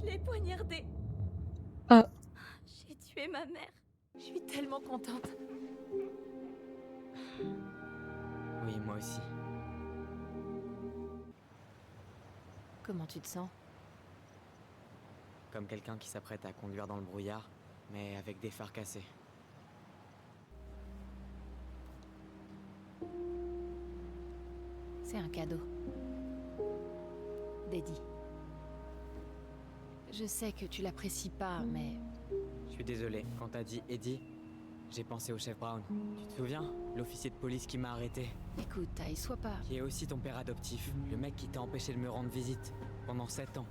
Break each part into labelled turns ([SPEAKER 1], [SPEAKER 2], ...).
[SPEAKER 1] Je l'ai poignardé.
[SPEAKER 2] Ah,
[SPEAKER 1] J'ai tué ma mère. Je suis tellement contente.
[SPEAKER 3] Oui, moi aussi.
[SPEAKER 1] Comment tu te sens?
[SPEAKER 3] Comme quelqu'un qui s'apprête à conduire dans le brouillard, mais avec des phares cassés.
[SPEAKER 1] C'est un cadeau. d'Eddie. Je sais que tu l'apprécies pas, mais...
[SPEAKER 3] Je suis désolé, quand t'as dit Eddie, j'ai pensé au chef Brown. Tu te souviens? L'officier de police qui m'a arrêté.
[SPEAKER 1] Écoute, Ty, sois pas...
[SPEAKER 3] Qui est aussi ton père adoptif. Le mec qui t'a empêché de me rendre visite. Pendant 7 ans.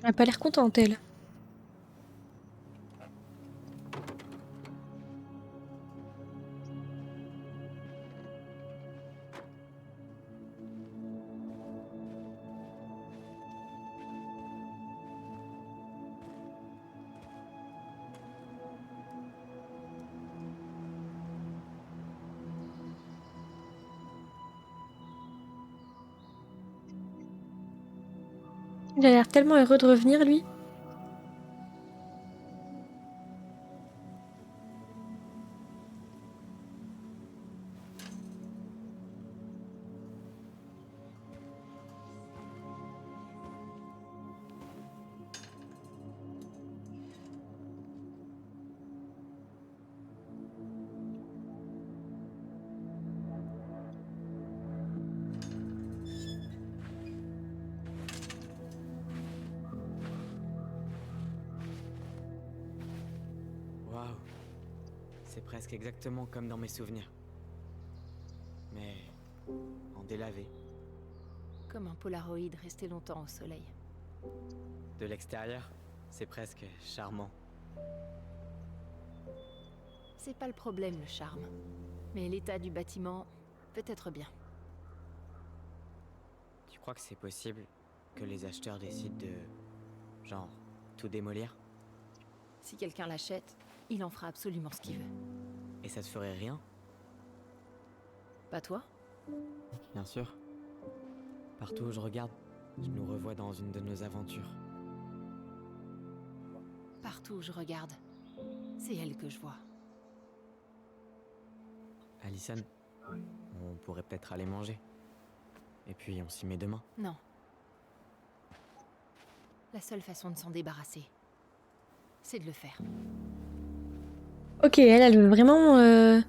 [SPEAKER 2] elle a pas l'air contente, elle. Il a l'air tellement heureux de revenir, lui.
[SPEAKER 3] Waouh. C'est presque exactement comme dans mes souvenirs. Mais... en délavé.
[SPEAKER 1] Comme un Polaroid resté longtemps au soleil.
[SPEAKER 3] De l'extérieur, c'est presque charmant.
[SPEAKER 1] C'est pas le problème, le charme. Mais l'état du bâtiment, peut-être bien.
[SPEAKER 3] Tu crois que c'est possible que les acheteurs décident de... genre, tout démolir?
[SPEAKER 1] Si quelqu'un l'achète, il en fera absolument ce qu'il veut.
[SPEAKER 3] Et ça te ferait rien?
[SPEAKER 1] Pas toi?
[SPEAKER 3] Bien sûr. Partout où je regarde, je nous revois dans une de nos aventures.
[SPEAKER 1] Partout où je regarde, c'est elle que je vois.
[SPEAKER 3] Allison, on pourrait peut-être aller manger. Et puis on s'y met demain.
[SPEAKER 1] Non. La seule façon de s'en débarrasser, c'est de le faire.
[SPEAKER 2] Ok, elle veut vraiment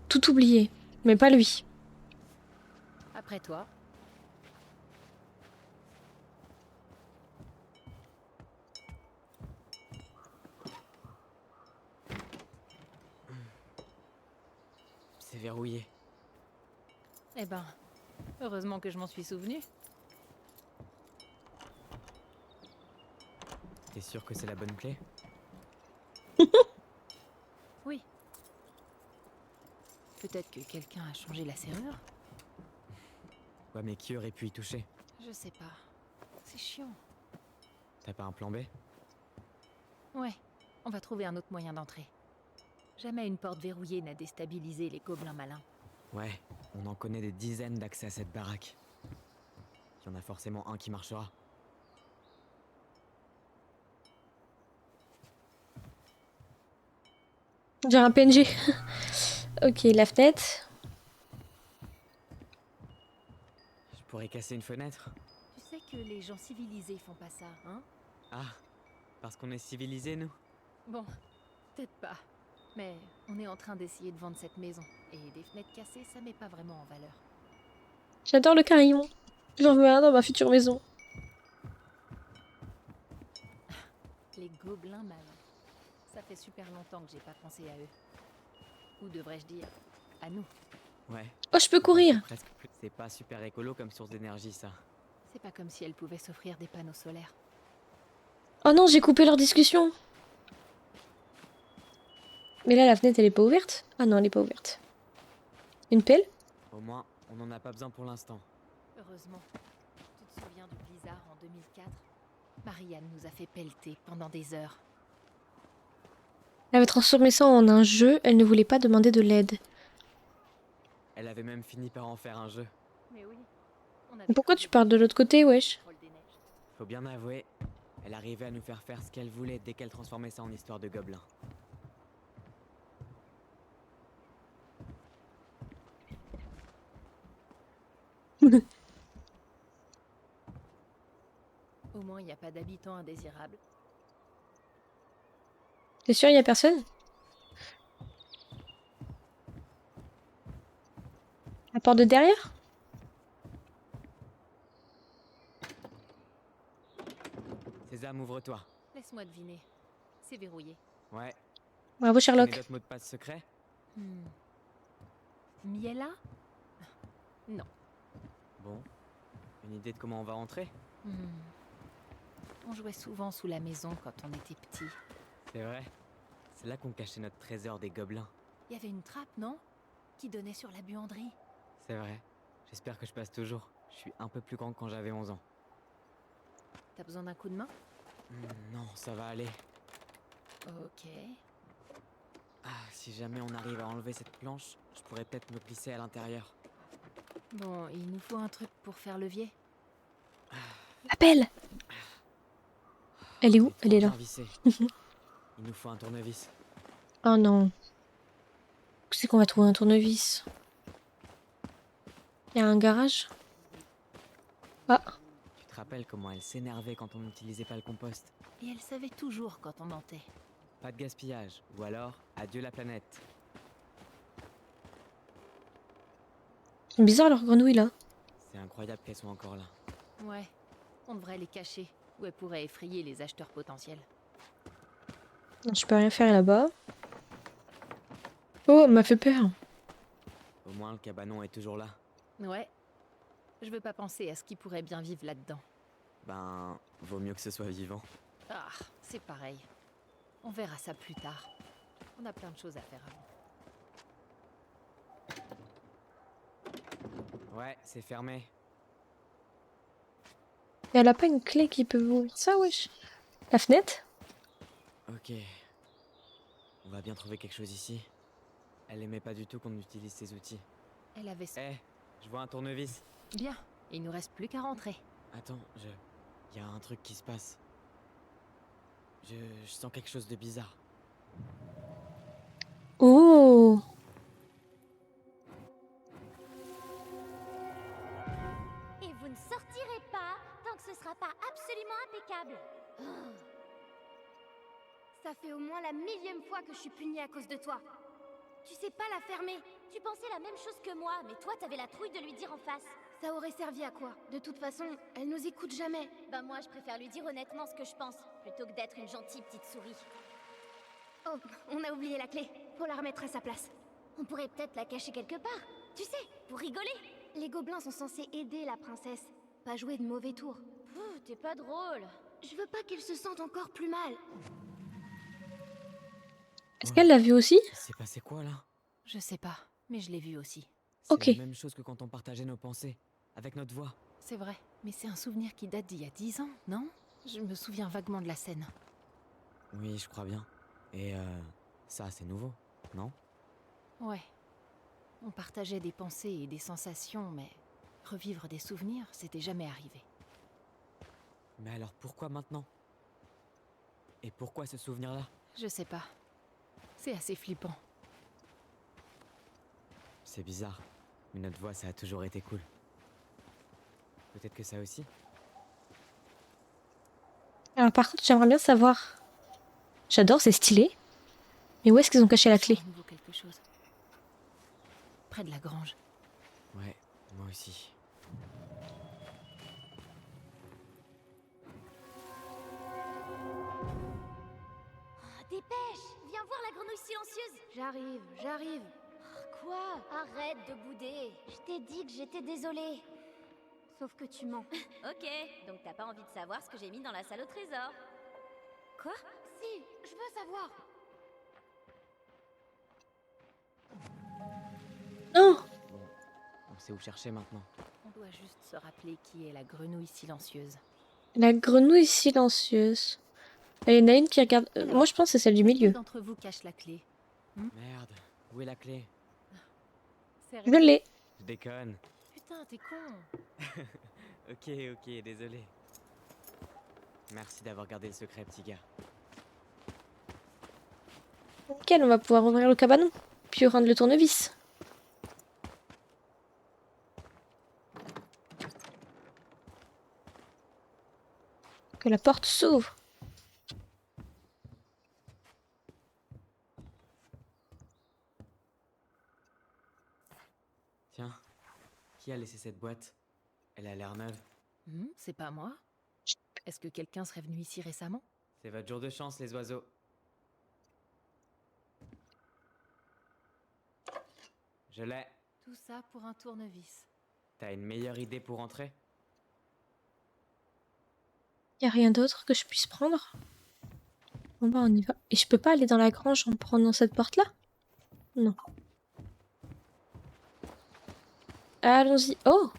[SPEAKER 2] tout oublier. Mais pas lui.
[SPEAKER 1] Après toi,
[SPEAKER 3] C'est verrouillé.
[SPEAKER 1] eh ben, heureusement que je m'en suis souvenu.
[SPEAKER 3] T'es sûr que c'est la bonne clé?
[SPEAKER 1] Oui. Peut-être que quelqu'un a changé la serrure?
[SPEAKER 3] Ouais, mais qui aurait pu y toucher?
[SPEAKER 1] Je sais pas. C'est chiant.
[SPEAKER 3] T'as pas un plan B?
[SPEAKER 1] Ouais, on va trouver un autre moyen d'entrer. Jamais une porte verrouillée n'a déstabilisé les gobelins malins.
[SPEAKER 3] Ouais, on en connaît des dizaines d'accès à cette baraque. Il y en a forcément un qui marchera.
[SPEAKER 2] J'ai un PNG. Ok, la fenêtre.
[SPEAKER 3] pourrait casser une fenêtre.
[SPEAKER 1] Tu sais que les gens civilisés font pas ça, hein?
[SPEAKER 3] Ah, parce qu'on est civilisés, nous.
[SPEAKER 1] Bon, peut-être pas. Mais on est en train d'essayer de vendre cette maison. Et des fenêtres cassées, ça met pas vraiment en valeur.
[SPEAKER 2] J'adore le carillon. J'en veux un dans ma future maison.
[SPEAKER 1] Les gobelins malins. Ça fait super longtemps que j'ai pas pensé à eux. Ou devrais-je dire, à nous.
[SPEAKER 3] Ouais.
[SPEAKER 2] Oh, je peux courir.
[SPEAKER 3] Presque plus. C'est pas super écolo comme source d'énergie, ça.
[SPEAKER 1] C'est pas comme si elles pouvaient s'offrir des panneaux solaires.
[SPEAKER 2] Oh non, j'ai coupé leur discussion. Mais là, la fenêtre, elle est pas ouverte? Ah non, elle est pas ouverte. Une pelle?
[SPEAKER 3] Au moins, on n'en a pas besoin pour l'instant.
[SPEAKER 1] Heureusement. Tu te souviens du blizzard en 2004? Marianne nous a fait pelleter pendant des heures.
[SPEAKER 2] Elle avait transformé ça en un jeu, elle ne voulait pas demander de l'aide.
[SPEAKER 3] Elle avait même fini par en faire un jeu.
[SPEAKER 1] Mais oui.
[SPEAKER 2] Pourquoi tu parles de l'autre côté, wesh?
[SPEAKER 3] Faut bien avouer, elle arrivait à nous faire faire ce qu'elle voulait dès qu'elle transformait ça en histoire de gobelin.
[SPEAKER 1] Au moins, il n'y a pas d'habitants indésirables.
[SPEAKER 2] T'es sûr, y a personne? La porte de derrière?
[SPEAKER 3] Sésame, ouvre-toi.
[SPEAKER 1] Laisse-moi deviner. C'est verrouillé.
[SPEAKER 3] Ouais.
[SPEAKER 2] Bravo,
[SPEAKER 3] Tu connais
[SPEAKER 2] Sherlock.
[SPEAKER 3] d'autres mots de passe secrets?
[SPEAKER 1] Miela? Non.
[SPEAKER 3] Bon. Une idée de comment on va entrer?
[SPEAKER 1] On jouait souvent sous la maison quand on était petit.
[SPEAKER 3] C'est vrai. C'est là qu'on cachait notre trésor des gobelins.
[SPEAKER 1] Il y avait une trappe, non? Qui donnait sur la buanderie.
[SPEAKER 3] C'est vrai. J'espère que je passe toujours. Je suis un peu plus grand que quand j'avais 11 ans.
[SPEAKER 1] T'as besoin d'un coup de main?
[SPEAKER 3] Non, ça va aller.
[SPEAKER 1] Ok.
[SPEAKER 3] Ah, si jamais on arrive à enlever cette planche, je pourrais peut-être me glisser à l'intérieur.
[SPEAKER 1] Bon, il nous faut un truc pour faire levier.
[SPEAKER 2] La pelle! Elle est où? Elle est là.
[SPEAKER 3] Bien vissé. Il nous faut un tournevis.
[SPEAKER 2] Oh non. Où c'est qu'on va trouver un tournevis? Il y a un garage? Ah,
[SPEAKER 3] Tu te rappelles comment elle s'énervait quand on n'utilisait pas le compost?
[SPEAKER 1] Et elle savait toujours quand on mentait.
[SPEAKER 3] Pas de gaspillage, ou alors adieu la planète.
[SPEAKER 2] c'est bizarre leur grenouille là.
[SPEAKER 3] C'est incroyable qu'elles soient encore là.
[SPEAKER 1] Ouais. On devrait les cacher, ou elles pourraient effrayer les acheteurs potentiels.
[SPEAKER 2] Je peux rien faire là-bas. Oh, elle m'a fait peur.
[SPEAKER 3] Au moins le cabanon est toujours là.
[SPEAKER 1] Ouais. Je veux pas penser à ce qui pourrait bien vivre là-dedans.
[SPEAKER 3] Ben, vaut mieux que ce soit vivant.
[SPEAKER 1] Ah, c'est pareil. On verra ça plus tard. On a plein de choses à faire avant.
[SPEAKER 3] Ouais, c'est fermé.
[SPEAKER 2] Et elle a pas une clé qui peut ouvrir ça, wesh? La fenêtre?
[SPEAKER 3] Ok. On va bien trouver quelque chose ici. Elle aimait pas du tout qu'on utilise ces outils.
[SPEAKER 1] Elle avait...
[SPEAKER 3] Eh, je vois un tournevis.
[SPEAKER 1] Bien. Il nous reste plus qu'à rentrer.
[SPEAKER 3] Attends, y a un truc qui se passe. Je sens quelque chose de bizarre.
[SPEAKER 2] Oh!
[SPEAKER 4] Et vous ne sortirez pas tant que ce sera pas absolument impeccable. Ça fait au moins la 1000e fois que je suis punie à cause de toi. Tu sais pas la fermer. Tu pensais la même chose que moi, mais toi t'avais la trouille de lui dire en face.
[SPEAKER 5] Ça aurait servi à quoi? De toute façon, elle nous écoute jamais.
[SPEAKER 4] Ben moi je préfère lui dire honnêtement ce que je pense, plutôt que d'être une gentille petite souris.
[SPEAKER 5] Oh, on a oublié la clé. Faut la remettre à sa place.
[SPEAKER 4] On pourrait peut-être la cacher quelque part, tu sais, pour rigoler.
[SPEAKER 5] Les gobelins sont censés aider la princesse, pas jouer de mauvais tours.
[SPEAKER 4] T'es pas drôle.
[SPEAKER 5] Je veux pas qu'elle se sente encore plus mal.
[SPEAKER 2] Est-ce qu'elle l'a vu aussi?
[SPEAKER 3] C'est passé quoi là?
[SPEAKER 1] Je sais pas, mais je l'ai vu aussi.
[SPEAKER 3] C'est
[SPEAKER 2] Ok.
[SPEAKER 3] la même chose que quand on partageait nos pensées, avec notre voix.
[SPEAKER 1] C'est vrai, mais c'est un souvenir qui date d'il y a 10 ans, non? Je me souviens vaguement de la scène.
[SPEAKER 3] Oui, je crois bien. Et ça c'est nouveau, non?
[SPEAKER 1] Ouais. On partageait des pensées et des sensations, mais revivre des souvenirs, c'était jamais arrivé.
[SPEAKER 3] Mais alors pourquoi maintenant? Et pourquoi ce souvenir-là?
[SPEAKER 1] Je sais pas. C'est assez flippant.
[SPEAKER 3] C'est bizarre, mais notre voix ça a toujours été cool. Peut-être que ça aussi.
[SPEAKER 2] Alors par contre, j'aimerais bien savoir. J'adore, c'est stylé. Mais où est-ce qu'ils ont caché la clé?
[SPEAKER 1] À nouveau quelque chose. Près de la grange.
[SPEAKER 3] Ouais, moi aussi.
[SPEAKER 4] Dépêche! Viens voir la grenouille silencieuse!
[SPEAKER 5] J'arrive.
[SPEAKER 4] Quoi? Arrête de bouder! Je t'ai dit que j'étais désolée.
[SPEAKER 5] Sauf que tu mens.
[SPEAKER 4] Ok, donc t'as pas envie de savoir ce que j'ai mis dans la salle au trésor. Quoi?
[SPEAKER 5] Si, je veux savoir.
[SPEAKER 2] Non!
[SPEAKER 3] Bon, on sait où chercher maintenant.
[SPEAKER 1] On doit juste se rappeler qui est la grenouille silencieuse.
[SPEAKER 2] La grenouille silencieuse. Il y en a une qui regarde. Moi, je pense que c'est celle du
[SPEAKER 1] Qui
[SPEAKER 2] milieu.
[SPEAKER 1] d'entre vous cache la clé?
[SPEAKER 3] Merde, où est la clé?
[SPEAKER 2] Je l'ai.
[SPEAKER 3] Je déconne.
[SPEAKER 1] Putain, t'es con.
[SPEAKER 3] Ok, désolé. Merci d'avoir gardé le secret, petit gars.
[SPEAKER 2] Nickel, on va pouvoir ouvrir le cabanon. Puis rendre le tournevis. Que la porte s'ouvre.
[SPEAKER 3] Tiens, qui a laissé cette boîte? Elle a l'air neuve.
[SPEAKER 1] C'est pas moi. Est-ce que quelqu'un serait venu ici récemment?
[SPEAKER 3] C'est votre jour de chance, les oiseaux. Je l'ai.
[SPEAKER 1] Tout ça pour un tournevis.
[SPEAKER 3] T'as une meilleure idée pour entrer?
[SPEAKER 2] Y a rien d'autre que je puisse prendre? Bon bah on y va. Et je peux pas aller dans la grange en prenant cette porte-là? Non. Allons-y. Oh!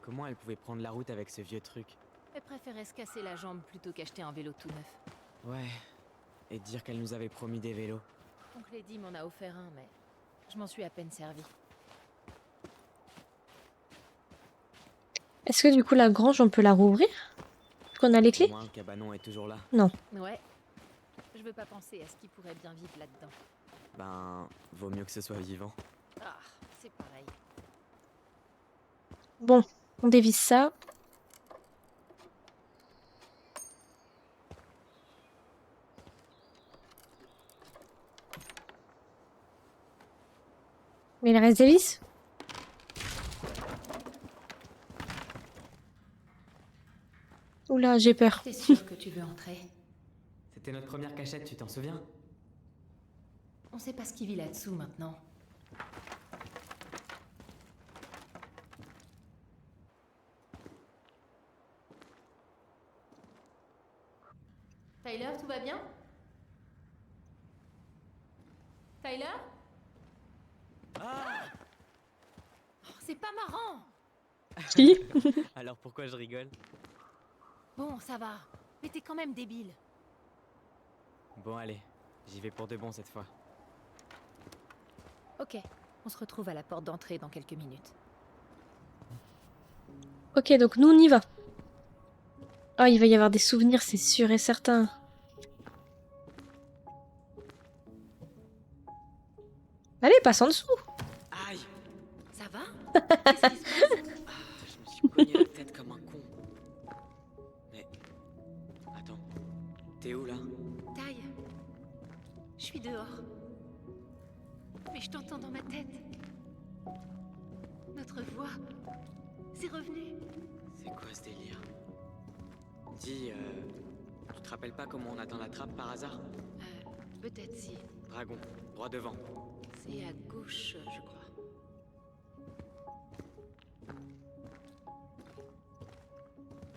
[SPEAKER 3] Comment elle pouvait prendre la route avec ce vieux truc?
[SPEAKER 1] Elle préférait se casser la jambe plutôt qu'acheter un vélo tout neuf.
[SPEAKER 3] Ouais. Et dire qu'elle nous avait promis des vélos.
[SPEAKER 1] Oncle Eddie m'en a offert un, mais je m'en suis à peine servi.
[SPEAKER 2] Est-ce que du coup la grange on peut la rouvrir? Est-ce qu'on a les
[SPEAKER 3] Au
[SPEAKER 2] clés?
[SPEAKER 3] moins, le cabanon est toujours là.
[SPEAKER 1] Ouais. Je veux pas penser à ce qui pourrait bien vivre là-dedans.
[SPEAKER 3] Ben, vaut mieux que ce soit vivant.
[SPEAKER 1] Ah, c'est pareil.
[SPEAKER 2] Bon, on dévisse ça. Mais il reste des vis? Oula, j'ai peur.
[SPEAKER 1] T'es sûr que tu veux entrer?
[SPEAKER 3] C'était notre première cachette, tu t'en souviens?
[SPEAKER 1] On sait pas ce qui vit là-dessous maintenant. Tyler, tout va bien? Tyler?
[SPEAKER 3] Ah!
[SPEAKER 1] Oh, c'est pas marrant!
[SPEAKER 2] Si.
[SPEAKER 3] Alors pourquoi je rigole?
[SPEAKER 1] Bon, ça va. Mais t'es quand même débile.
[SPEAKER 3] Bon, allez, j'y vais pour de bon cette fois.
[SPEAKER 1] Ok, on se retrouve à la porte d'entrée dans quelques minutes.
[SPEAKER 2] Ok, donc nous on y va. Oh, il va y avoir des souvenirs, c'est sûr et certain. Allez, passe en dessous.
[SPEAKER 3] Aïe!
[SPEAKER 1] Ça va? Qu'est-ce qui se passe?
[SPEAKER 3] Je me suis cogné la tête comme un con. Mais... Attends, t'es où là?
[SPEAKER 1] Taille. Je suis dehors. Mais je t'entends dans ma tête. Notre voix. C'est revenu.
[SPEAKER 3] C'est quoi ce délire? Dis, tu te rappelles pas comment on atteint la trappe par hasard?
[SPEAKER 1] Peut-être si.
[SPEAKER 3] Dragon, droit devant.
[SPEAKER 1] C'est à gauche, je crois.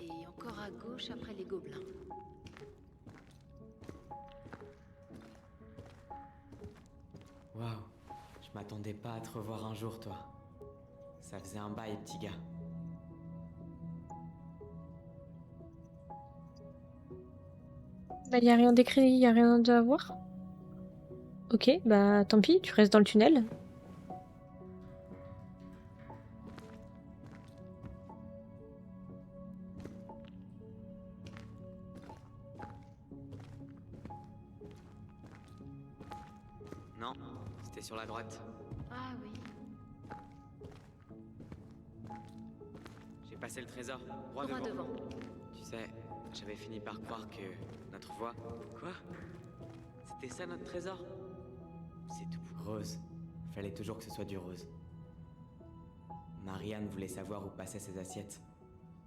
[SPEAKER 1] Et encore à gauche après les gobelins.
[SPEAKER 3] Waouh, je m'attendais pas à te revoir un jour, toi. Ça faisait un bail, petit gars.
[SPEAKER 2] Bah, y a rien d'écrit, y a rien à voir. Ok, bah tant pis, tu restes dans le tunnel.
[SPEAKER 3] Non, c'était sur la droite.
[SPEAKER 1] Ah oui.
[SPEAKER 3] J'ai J'ai passé le trésor, droit
[SPEAKER 1] Droit
[SPEAKER 3] devant.
[SPEAKER 1] devant.
[SPEAKER 3] Tu sais, j'avais fini par croire que notre voie... Quoi? C'était ça notre trésor? C'est tout. Rose. Fallait toujours que ce soit du rose. Marianne voulait savoir où passaient ses assiettes.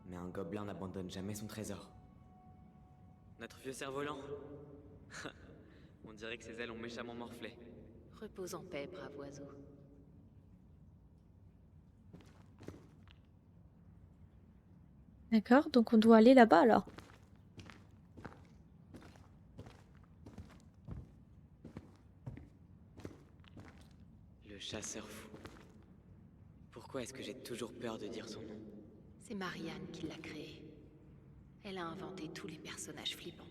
[SPEAKER 3] Mais un gobelin n'abandonne jamais son trésor. Notre vieux cerf-volant. On dirait que ses ailes ont méchamment morflé.
[SPEAKER 1] Repose en paix, brave oiseau.
[SPEAKER 2] D'accord, donc on doit aller là-bas alors.
[SPEAKER 3] Le chasseur fou. Pourquoi est-ce que j'ai toujours peur de dire son nom?
[SPEAKER 1] C'est Marianne qui l'a créé. Elle a inventé tous les personnages flippants.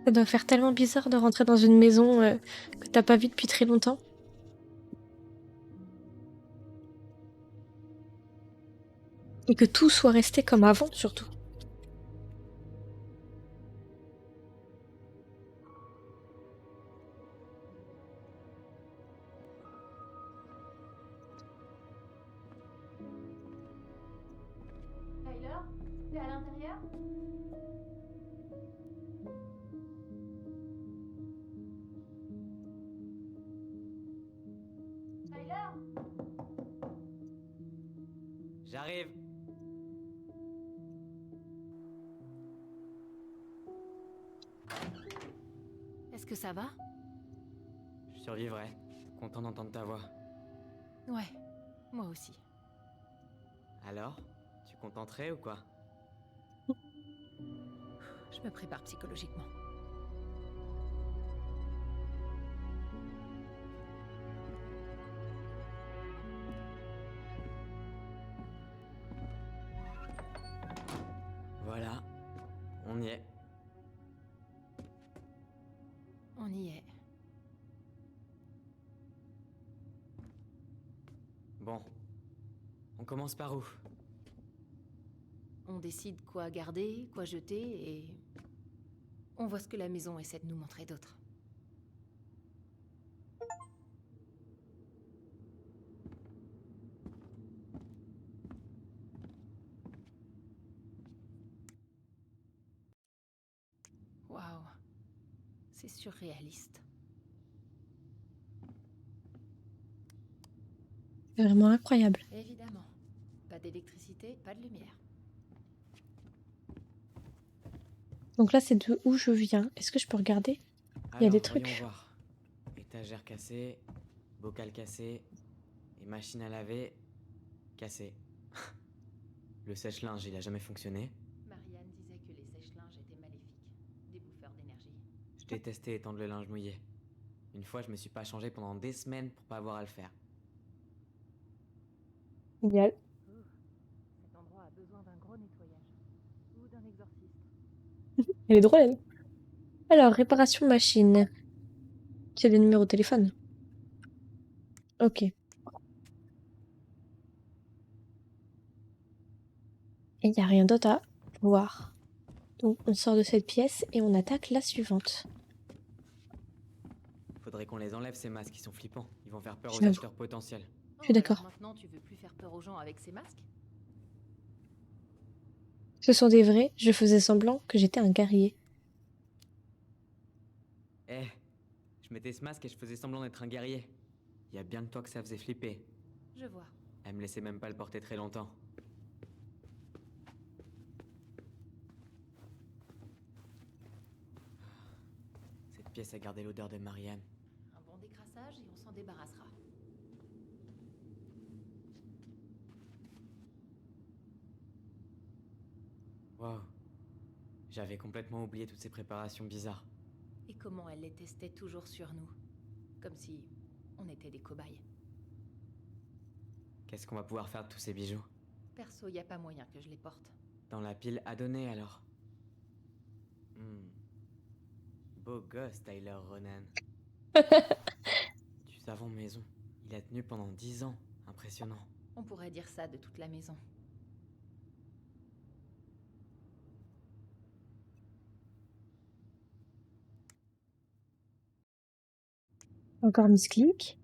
[SPEAKER 2] Ça doit faire tellement bizarre de rentrer dans une maison que t'as pas vue depuis très longtemps. Et que tout soit resté comme avant, surtout.
[SPEAKER 4] Tyler, t'es à l'intérieur? Tyler?
[SPEAKER 3] J'arrive.
[SPEAKER 1] Est-ce que ça va?
[SPEAKER 3] Je survivrai. Content d'entendre ta voix.
[SPEAKER 1] Ouais, moi aussi.
[SPEAKER 3] Alors, tu contenterais ou quoi?
[SPEAKER 1] Je me prépare psychologiquement.
[SPEAKER 3] Voilà, on y est.
[SPEAKER 1] On y est.
[SPEAKER 3] Bon, on commence par où?
[SPEAKER 1] On décide quoi garder, quoi jeter, et... on voit ce que la maison essaie de nous montrer d'autre. Waouh. C'est surréaliste.
[SPEAKER 2] C'est vraiment incroyable.
[SPEAKER 1] Évidemment. Pas d'électricité, pas de lumière.
[SPEAKER 2] Donc là, c'est de où je viens. Est-ce que je peux regarder? Il y a des trucs.
[SPEAKER 3] Voyons voir. Étagère cassée, bocal cassé, et machine à laver cassée. Le sèche-linge, il a jamais fonctionné.
[SPEAKER 1] Marianne disait que les sèche-linges étaient maléfiques, des bouffeurs d'énergie.
[SPEAKER 3] Je détestais étendre le linge mouillé. Une fois, je me suis pas changé pendant des semaines pour pas avoir à le faire.
[SPEAKER 2] Génial.
[SPEAKER 1] Cet endroit a besoin d'un gros nettoyage. Ou d'un exorciste.
[SPEAKER 2] Elle est drôle, elle. Alors, réparation machine. C'est des numéros de téléphone. Ok. Et il n'y a rien d'autre à voir. Donc, on sort de cette pièce et on attaque la suivante.
[SPEAKER 3] Faudrait qu'on les enlève ces masques qui sont flippants. Ils vont faire peur aux
[SPEAKER 2] J'avoue.
[SPEAKER 3] acheteurs potentiels.
[SPEAKER 2] Je suis d'accord.
[SPEAKER 1] Alors maintenant, tu veux plus faire peur aux gens avec ces masques?
[SPEAKER 2] Ce sont des vrais. Je faisais semblant que j'étais un guerrier.
[SPEAKER 3] Eh, je mettais ce masque et je faisais semblant d'être un guerrier. Y a bien que toi que ça faisait flipper.
[SPEAKER 1] Je vois.
[SPEAKER 3] Elle me laissait même pas le porter très longtemps. Cette pièce a gardé l'odeur de Marianne.
[SPEAKER 1] Un bon décrassage et on s'en débarrassera.
[SPEAKER 3] Wow. J'avais complètement oublié toutes ces préparations bizarres.
[SPEAKER 1] Et comment elle les testait toujours sur nous. Comme si on était des cobayes.
[SPEAKER 3] Qu'est-ce qu'on va pouvoir faire de tous ces bijoux?
[SPEAKER 1] Perso, y a pas moyen que je les porte.
[SPEAKER 3] Dans la pile à donner, alors. Hmm. Beau gosse, Tyler Ronan. Du savon maison. Il a tenu pendant 10 ans. Impressionnant.
[SPEAKER 1] On pourrait dire ça de toute la maison.
[SPEAKER 2] Encore Miss Click.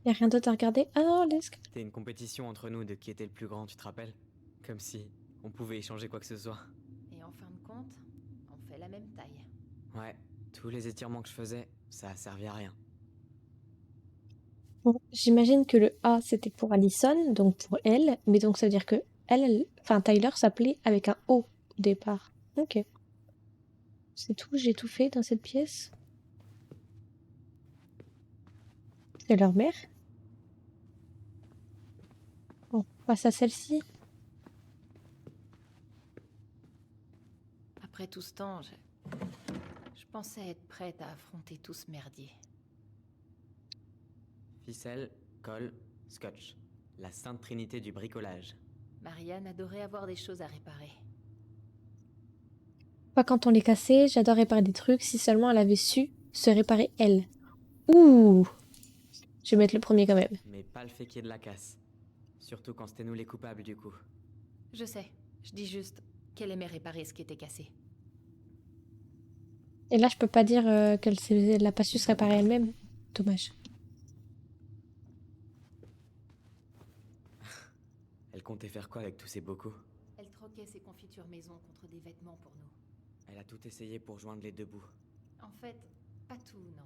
[SPEAKER 2] Y a rien d'autre à regarder? Ah non,
[SPEAKER 3] C'était une compétition entre nous de qui était le plus grand, tu te rappelles? Comme si on pouvait échanger quoi que ce soit.
[SPEAKER 1] Et en fin de compte, on fait la même taille.
[SPEAKER 3] Ouais, tous les étirements que je faisais, ça a servi à rien.
[SPEAKER 2] Bon, j'imagine que le A c'était pour Allison, donc pour elle, mais donc ça veut dire que enfin Tyler s'appelait avec un O au départ. Ok. C'est tout, j'ai tout fait dans cette pièce. C'est leur mère. Bon, on passe à celle-ci.
[SPEAKER 1] Après tout ce temps, je pensais être prête à affronter tout ce merdier.
[SPEAKER 3] Ficelle, colle, scotch. La sainte trinité du bricolage.
[SPEAKER 1] Marianne adorait avoir des choses à réparer.
[SPEAKER 2] Pas quand on les cassait, j'adore réparer des trucs, si seulement elle avait su se réparer elle. Ouh! Je vais mettre le premier quand même.
[SPEAKER 3] Mais pas le féquier de la casse. Surtout quand c'était nous les coupables du coup.
[SPEAKER 1] Je sais, je dis juste qu'elle aimait réparer ce qui était cassé.
[SPEAKER 2] Et là, je peux pas dire qu'elle n'a pas su se réparer elle-même. Dommage.
[SPEAKER 3] Elle comptait faire quoi avec tous ces bocaux?
[SPEAKER 1] Elle troquait ses confitures maison contre des vêtements pour nous.
[SPEAKER 3] Elle a tout essayé pour joindre les deux bouts.
[SPEAKER 1] En fait, pas tout, non.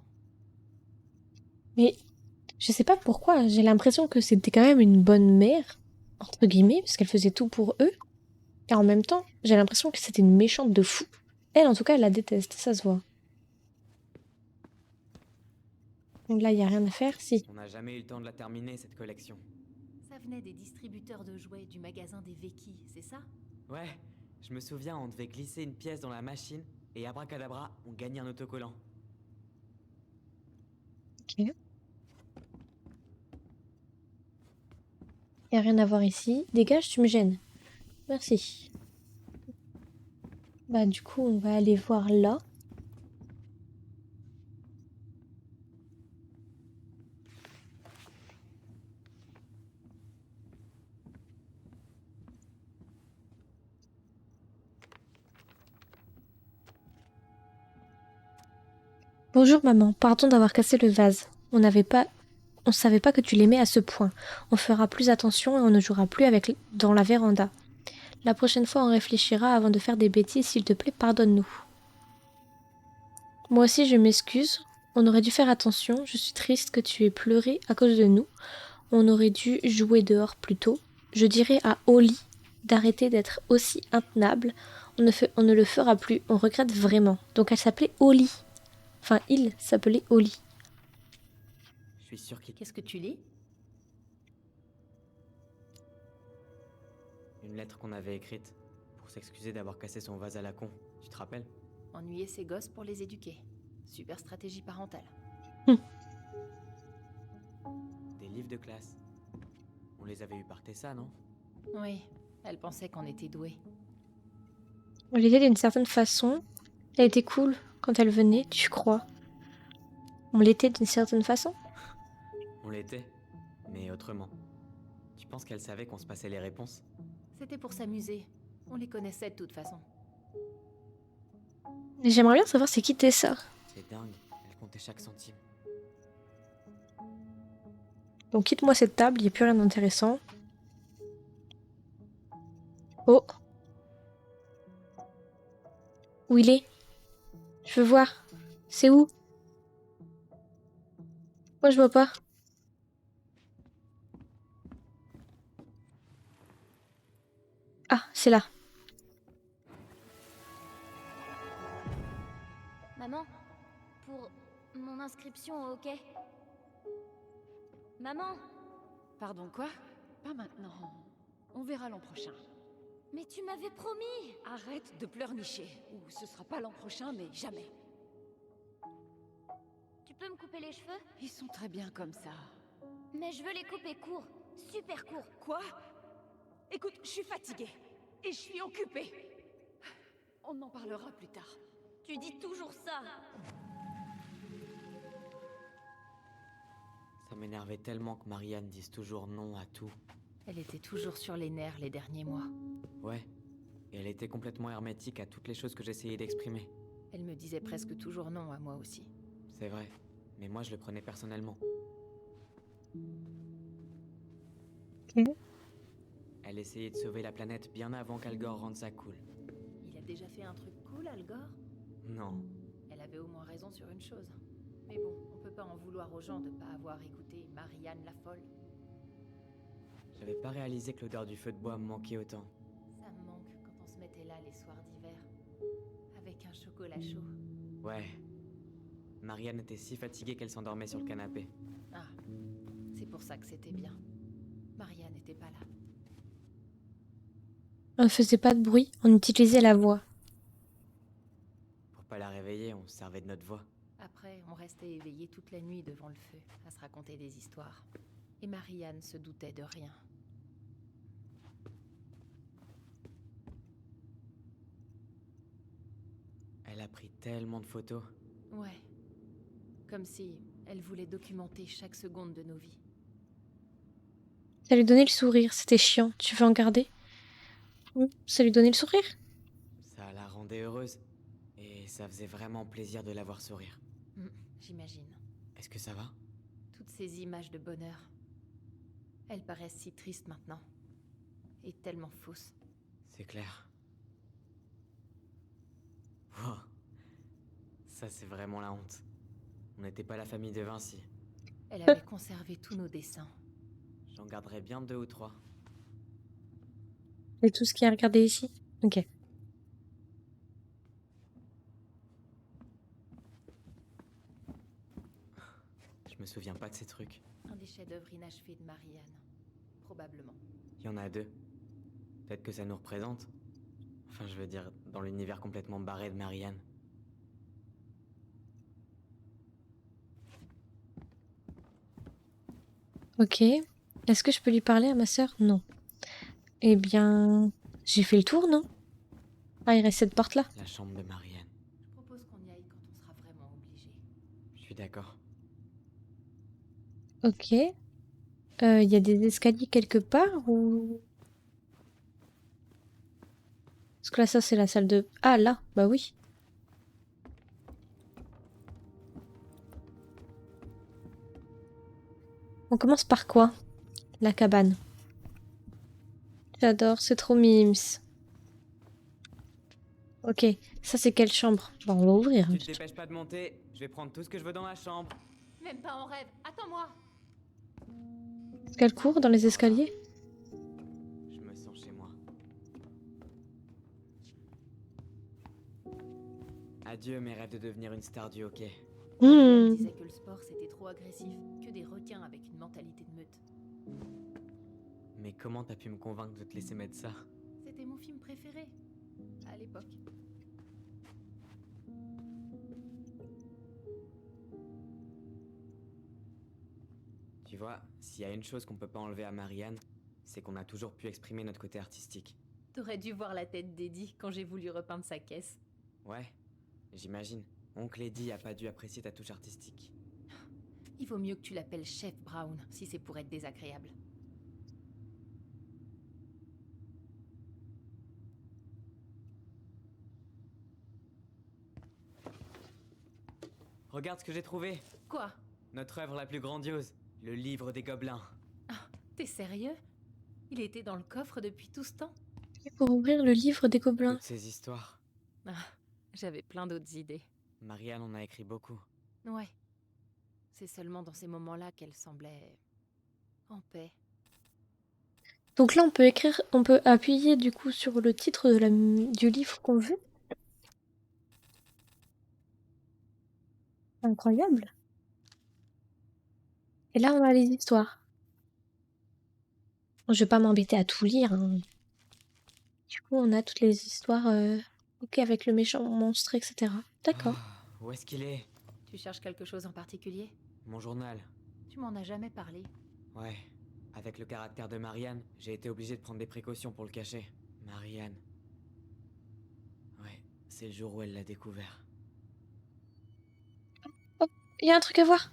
[SPEAKER 2] Mais je sais pas pourquoi, j'ai l'impression que c'était quand même une bonne mère, entre guillemets, parce qu'elle faisait tout pour eux. Et en même temps, j'ai l'impression que c'était une méchante de fou. Elle, en tout cas, elle la déteste, ça se voit. Donc là, il n'y a rien à faire, si.
[SPEAKER 3] On n'a jamais eu le temps de la terminer, cette collection.
[SPEAKER 1] Ça venait des distributeurs de jouets du magasin des Veki, c'est ça?
[SPEAKER 3] Ouais, je me souviens, on devait glisser une pièce dans la machine et abracadabra, on gagnait un autocollant.
[SPEAKER 2] Ok. Il n'y a rien à voir ici. Dégage, tu me gênes. Merci. Bah du coup, on va aller voir là. Bonjour maman, pardon d'avoir cassé le vase. On savait pas que tu l'aimais à ce point. On fera plus attention et on ne jouera plus dans la véranda. La prochaine fois, on réfléchira avant de faire des bêtises. S'il te plaît, pardonne-nous. Moi aussi, je m'excuse. On aurait dû faire attention. Je suis triste que tu aies pleuré à cause de nous. On aurait dû jouer dehors plus tôt. Je dirais à Oli d'arrêter d'être aussi intenable. On ne le fera plus. On regrette vraiment. Donc elle s'appelait Oli. Enfin, il s'appelait Oli.
[SPEAKER 3] Je suis sûr qu'il...
[SPEAKER 1] Qu'est-ce que tu lis?
[SPEAKER 3] Une lettre qu'on avait écrite pour s'excuser d'avoir cassé son vase à la con. Tu te rappelles?
[SPEAKER 1] Ennuyer ses gosses pour les éduquer. Super stratégie parentale.
[SPEAKER 3] Des livres de classe. On les avait eus par Tessa, non?
[SPEAKER 1] Oui, elle pensait qu'on était doués.
[SPEAKER 2] On l'était d'une certaine façon. Elle était cool quand elle venait, tu crois? On l'était d'une certaine façon?
[SPEAKER 3] On l'était, mais autrement. Tu penses qu'elle savait qu'on se passait les réponses?
[SPEAKER 1] C'était pour s'amuser. On les connaissait de toute façon.
[SPEAKER 2] Mais j'aimerais bien savoir c'est qui Tessa.
[SPEAKER 3] C'est dingue, elle comptait chaque centime.
[SPEAKER 2] Donc quitte-moi cette table, il n'y a plus rien d'intéressant. Oh. Où il est? Je veux voir. C'est où? Moi je vois pas. Ah, c'est là.
[SPEAKER 4] Maman, pour mon inscription au hockey. Maman,
[SPEAKER 1] Pardon, quoi? Pas maintenant. On verra l'an prochain.
[SPEAKER 4] Mais tu m'avais promis!
[SPEAKER 1] Arrête de pleurnicher. Ou ce sera pas l'an prochain, mais jamais.
[SPEAKER 4] Tu peux me couper les cheveux?
[SPEAKER 1] Ils sont très bien comme ça.
[SPEAKER 4] Mais je veux les couper courts, super courts.
[SPEAKER 1] Quoi? Écoute, je suis fatiguée. Et je suis occupée. On en parlera plus tard.
[SPEAKER 4] Tu dis toujours ça.
[SPEAKER 3] Ça m'énervait tellement que Marianne dise toujours non à tout.
[SPEAKER 1] Elle était toujours sur les nerfs les derniers mois.
[SPEAKER 3] Ouais. Et elle était complètement hermétique à toutes les choses que j'essayais d'exprimer.
[SPEAKER 1] Elle me disait presque toujours non à moi aussi.
[SPEAKER 3] C'est vrai. Mais moi, je le prenais personnellement.
[SPEAKER 2] Ok.
[SPEAKER 3] Elle essayait de sauver la planète bien avant qu'Algor rende ça cool.
[SPEAKER 1] Il a déjà fait un truc cool, Al Gore?
[SPEAKER 3] Non.
[SPEAKER 1] Elle avait au moins raison sur une chose. Mais bon, on peut pas en vouloir aux gens de pas avoir écouté Marianne la folle.
[SPEAKER 3] J'avais pas réalisé que l'odeur du feu de bois me manquait autant.
[SPEAKER 1] Ça me manque quand on se mettait là les soirs d'hiver. Avec un chocolat chaud.
[SPEAKER 3] Ouais. Marianne était si fatiguée qu'elle s'endormait sur le canapé.
[SPEAKER 1] Ah, c'est pour ça que c'était bien. Marianne n'était pas là.
[SPEAKER 2] On ne faisait pas de bruit, on utilisait la voix.
[SPEAKER 3] Pour pas la réveiller, on se servait de notre voix.
[SPEAKER 1] Après, on restait éveillés toute la nuit devant le feu, à se raconter des histoires. Et Marianne se doutait de rien.
[SPEAKER 3] Elle a pris tellement de photos.
[SPEAKER 1] Ouais. Comme si elle voulait documenter chaque seconde de nos vies.
[SPEAKER 2] Ça lui donnait le sourire, c'était chiant. Tu veux en garder? Ça lui donnait le sourire?
[SPEAKER 3] Ça la rendait heureuse. Et ça faisait vraiment plaisir de la voir sourire.
[SPEAKER 1] J'imagine.
[SPEAKER 3] Est-ce que ça va?
[SPEAKER 1] Toutes ces images de bonheur. Elles paraissent si tristes maintenant. Et tellement fausses.
[SPEAKER 3] C'est clair. Wow. Ça, c'est vraiment la honte. On n'était pas la famille de Vinci.
[SPEAKER 1] Elle avait conservé tous nos dessins.
[SPEAKER 3] J'en garderai bien 2 ou 3.
[SPEAKER 2] Et tout ce qu'il y a à regarder ici? Ok.
[SPEAKER 3] Je me souviens pas de ces trucs.
[SPEAKER 1] Un des chefs-d'œuvre inachevés de Marianne. Probablement.
[SPEAKER 3] Il y en a 2. Peut-être que ça nous représente. Enfin, je veux dire, dans l'univers complètement barré de Marianne.
[SPEAKER 2] Ok. Est-ce que je peux lui parler à ma sœur? Non. Eh bien... J'ai fait le tour, non? Ah, il reste cette porte-là.
[SPEAKER 3] La chambre de Marianne.
[SPEAKER 1] Je propose qu'on y aille quand on sera vraiment obligé.
[SPEAKER 3] Je suis d'accord.
[SPEAKER 2] Ok. Il y a des escaliers quelque part ou... Parce que là, ça, c'est la salle de... Ah, là, bah oui. On commence par quoi? La cabane. J'adore, c'est trop mimes. Ok, ça c'est quelle chambre? Bon, on va ouvrir.
[SPEAKER 3] Tu te dépêches pas de monter, je vais prendre tout ce que je veux dans la chambre.
[SPEAKER 1] Même pas en rêve. Attends-moi.
[SPEAKER 2] Est-ce qu'elle court dans les escaliers?
[SPEAKER 3] Je me sens chez moi. Adieu mes rêves de devenir une star du hockey.
[SPEAKER 1] Elle
[SPEAKER 2] Hmm.
[SPEAKER 1] disait que le sport c'était trop agressif, que des requins avec une mentalité de meute.
[SPEAKER 3] Mais comment t'as pu me convaincre de te laisser mettre ça?
[SPEAKER 1] C'était mon film préféré. À l'époque.
[SPEAKER 3] Tu vois, s'il y a une chose qu'on peut pas enlever à Marianne, c'est qu'on a toujours pu exprimer notre côté artistique.
[SPEAKER 1] T'aurais dû voir la tête d'Eddie quand j'ai voulu repeindre sa caisse.
[SPEAKER 3] Ouais, j'imagine. Oncle Eddie a pas dû apprécier ta touche artistique.
[SPEAKER 1] Il vaut mieux que tu l'appelles Chef Brown, si c'est pour être désagréable.
[SPEAKER 3] Regarde ce que j'ai trouvé.
[SPEAKER 1] Quoi?
[SPEAKER 3] Notre œuvre la plus grandiose, le livre des gobelins.
[SPEAKER 1] T'es sérieux? Il était dans le coffre depuis tout ce temps?
[SPEAKER 2] Pour ouvrir le livre des gobelins.
[SPEAKER 3] Toutes ces histoires.
[SPEAKER 1] J'avais plein d'autres idées.
[SPEAKER 3] Marianne en a écrit beaucoup.
[SPEAKER 1] Ouais. C'est seulement dans ces moments-là qu'elle semblait... en paix.
[SPEAKER 2] Donc là, on peut écrire, on peut appuyer du coup sur le titre de du livre qu'on veut. Incroyable. Et là, on a les histoires. Je vais pas m'embêter à tout lire, hein. Du coup, on a toutes les histoires ok, avec le méchant monstre, etc. D'accord.
[SPEAKER 3] Ah, où est-ce qu'il est?
[SPEAKER 1] Tu cherches quelque chose en particulier?
[SPEAKER 3] Mon journal.
[SPEAKER 1] Tu m'en as jamais parlé.
[SPEAKER 3] Ouais. Avec le caractère de Marianne, j'ai été obligé de prendre des précautions pour le cacher. Marianne. Ouais, c'est le jour où elle l'a découvert.
[SPEAKER 2] Il y a un truc à voir.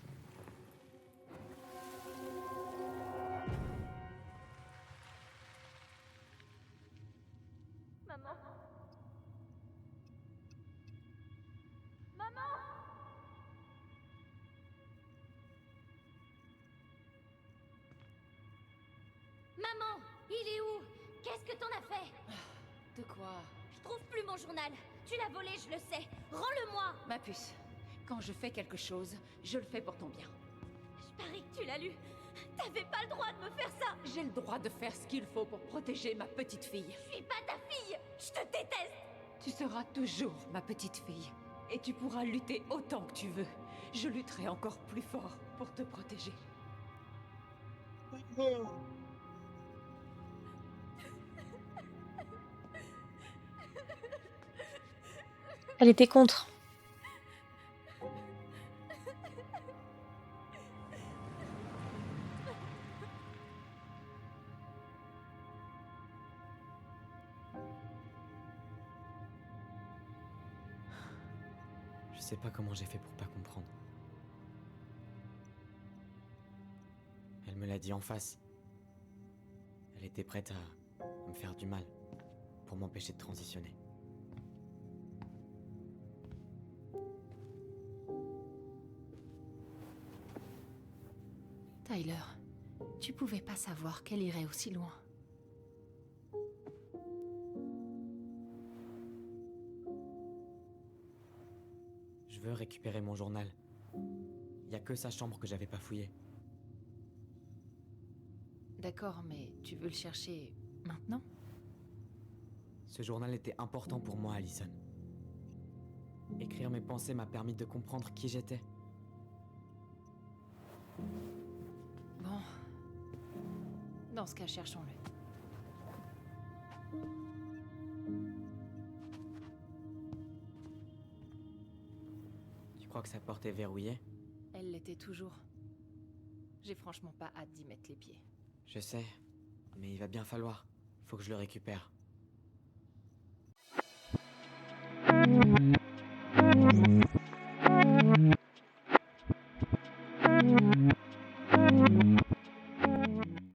[SPEAKER 4] Maman. Maman. Maman, il est où? Qu'est-ce que t'en as fait?
[SPEAKER 1] De quoi?
[SPEAKER 4] Je trouve plus mon journal. Tu l'as volé, je le sais. Rends-le-moi.
[SPEAKER 6] Ma puce, quand je fais quelque chose, je le fais pour ton bien.
[SPEAKER 4] Je parie que tu l'as lu. T'avais pas le droit de me faire ça.
[SPEAKER 6] J'ai le droit de faire ce qu'il faut pour protéger ma petite fille.
[SPEAKER 4] Je suis pas ta fille. Je te déteste.
[SPEAKER 6] Tu seras toujours ma petite fille. Et tu pourras lutter autant que tu veux. Je lutterai encore plus fort pour te protéger.
[SPEAKER 2] Elle était contre.
[SPEAKER 3] Je sais pas comment j'ai fait pour pas comprendre. Elle me l'a dit en face. Elle était prête à me faire du mal pour m'empêcher de transitionner.
[SPEAKER 1] Tyler, tu pouvais pas savoir qu'elle irait aussi loin.
[SPEAKER 3] Je veux récupérer mon journal. Y a que sa chambre que j'avais pas fouillée.
[SPEAKER 1] D'accord, mais tu veux le chercher maintenant?
[SPEAKER 3] Ce journal était important pour moi, Allison. Écrire mes pensées m'a permis de comprendre qui j'étais.
[SPEAKER 1] Bon. Dans ce cas, cherchons-le.
[SPEAKER 3] Tu crois que sa porte est verrouillée?
[SPEAKER 1] Elle l'était toujours. J'ai franchement pas hâte d'y mettre les pieds.
[SPEAKER 3] Je sais, mais il va bien falloir. Faut que je le récupère.